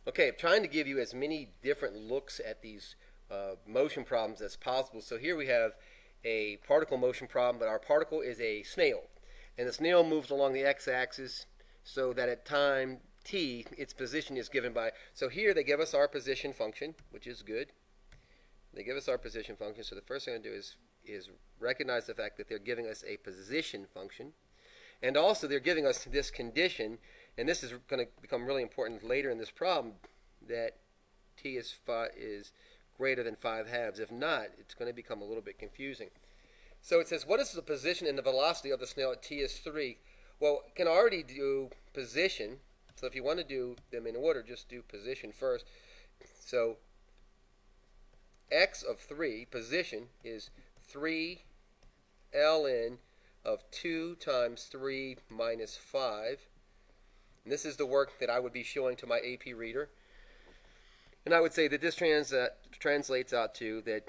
Okay, I'm trying to give you as many different looks at these motion problems as possible. So here we have a particle motion problem, but our particle is a snail. And the snail moves along the x-axis so that at time t, its position is given by. So here they give us our position function, which is good. They give us our position function. So the first thing I'm going to do is recognize the fact that they're giving us a position function. And also they're giving us this condition, and this is going to become really important later in this problem, that t is greater than 5/2. If not, it's going to become a little bit confusing. So it says, what is the position and the velocity of the snail at t is 3? Well, it can already do position. So if you want to do them in order, just do position first. So x of 3, position, is 3 ln of 2 times 3 minus 5. And this is the work that I would be showing to my AP reader. And I would say that this translates out to that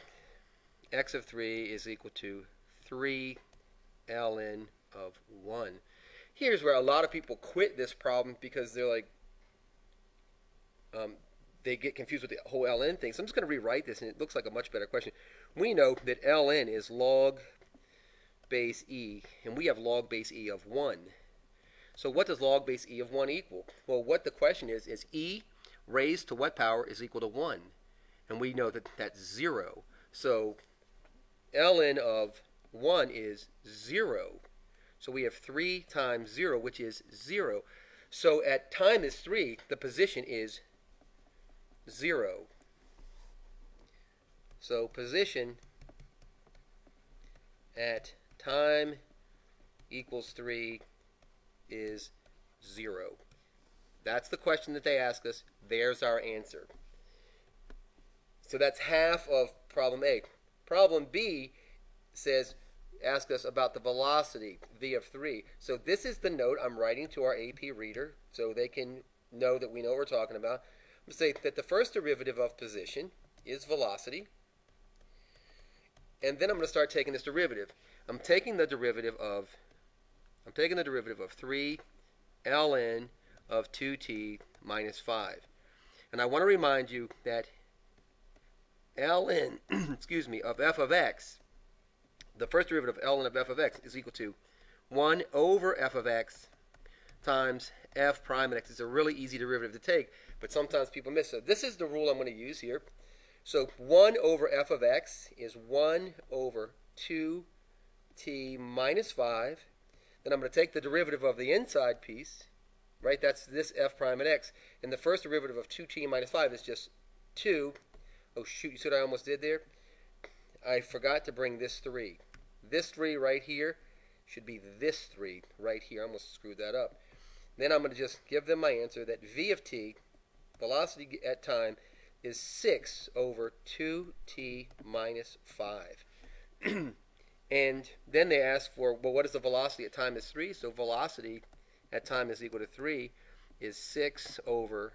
x of 3 is equal to 3 ln of 1. Here's where a lot of people quit this problem because they're like, they get confused with the whole ln thing. So I'm just going to rewrite this, and it looks like a much better question. We know that ln is log base e, and we have log base e of 1. So what does log base e of 1 equal? Well, what the question is e raised to what power is equal to 1? And we know that that's 0. So ln of 1 is 0. So we have 3 times 0, which is 0. So at time is 3, the position is 0. So position at time equals 3 is 0. That's the question that they ask us. There's our answer. So that's half of problem A. Problem B asks us about the velocity, v of 3. So this is the note I'm writing to our AP reader so they can know that we know what we're talking about. I'm going to say that the first derivative of position is velocity. And then I'm going to start taking this derivative. I'm taking the derivative of 3 ln of 2t minus 5. And I want to remind you that ln of f of x, the first derivative of ln of f of x is equal to 1 over f of x times f prime of x. It's a really easy derivative to take, but sometimes people miss it. This is the rule I'm going to use here. So 1 over f of x is 1 over 2t minus 5. Then I'm going to take the derivative of the inside piece, right? That's this f prime at x. And the first derivative of 2t minus 5 is just 2. Oh, shoot, you see what I almost did there? I forgot to bring this 3. This 3 right here should be this 3 right here. I almost screwed that up. Then I'm going to just give them my answer that v of t, velocity at time, is 6 over 2t minus 5. And then they ask for, well, what is the velocity at time is 3? So velocity at time is equal to 3 is 6 over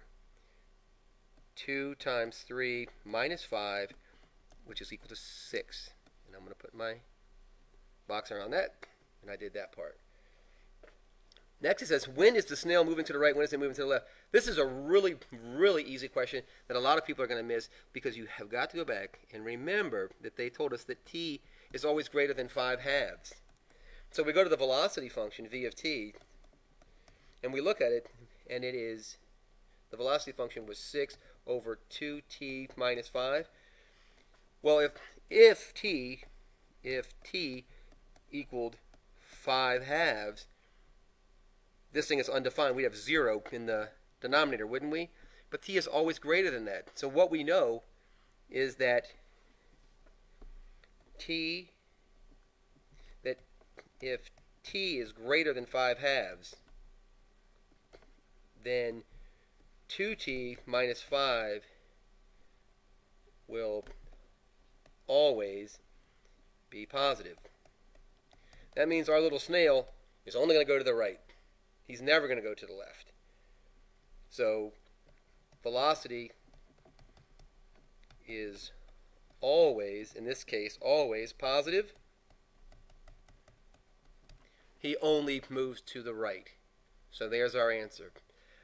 2 times 3 minus 5, which is equal to 6. And I'm going to put my box around that, and I did that part. Next it says, when is the snail moving to the right, when is it moving to the left? This is a really, really easy question that a lot of people are going to miss because you have got to go back and remember that they told us that t is always greater than 5/2. So we go to the velocity function, v of t, and we look at it, and it is, the velocity function was 6 over 2t minus 5. Well, if t equaled 5/2, this thing is undefined. We'd have 0 in the denominator, wouldn't we? But t is always greater than that. So what we know is that if t is greater than 5/2, then 2t minus 5 will always be positive. That means our little snail is only going to go to the right. He's never going to go to the left. So velocity is always, in this case, always positive. He only moves to the right. So there's our answer.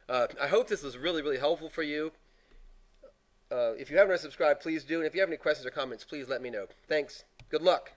I hope this was really, really helpful for you. If you haven't already subscribed, please do. And if you have any questions or comments, please let me know. Thanks. Good luck.